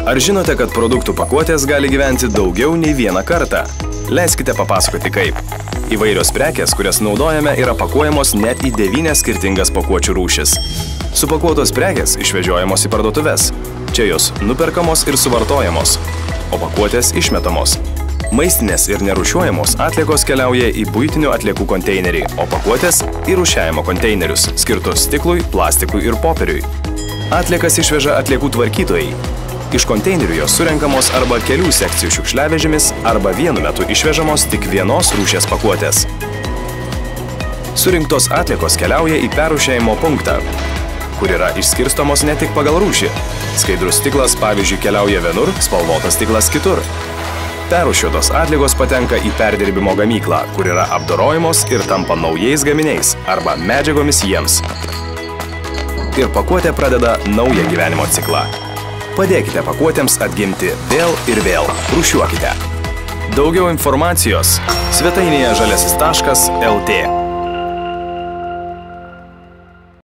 Ar žinote, kad produktų pakuotės gali gyventi daugiau nei vieną kartą? Leiskite papasakoti kaip. Įvairios prekės, kurias naudojame, yra pakuojamos net į 9 skirtingas pakuočių rūšis. Supakuotos prekės išvežiojamos į parduotuves. Čia jos nuperkamos ir suvartojamos, o pakuotės išmetamos. Maistinės ir nerūšiuojamos atliekos keliauja į buitinių atliekų konteinerį, o pakuotės į rūšiavimo konteinerius, skirtus stiklui, plastikui ir popieriui. Atliekas išveža atliekų tvarkytojai. Iš konteinerių jos surenkamos arba kelių sekcijų šiukšliavežėmis, arba vienu metu išvežamos tik vienos rūšies pakuotės. Surinktos atliekos keliauja į perrūšiavimo punktą, kur yra išskirstomos ne tik pagal rūšį. Skaidrus stiklas, pavyzdžiui, keliauja vienur, spalvotas stiklas kitur. Perrūšiuotos atliekos patenka į perdirbimo gamyklą, kur yra apdorojamos ir tampa naujais gaminiais arba medžiagomis jiems. Ir pakuotė pradeda naują gyvenimo ciklą. Padėkite pakuotėms atgimti vėl ir vėl. Rūšiuokite. Daugiau informacijos svetainėje žaliasis.lt.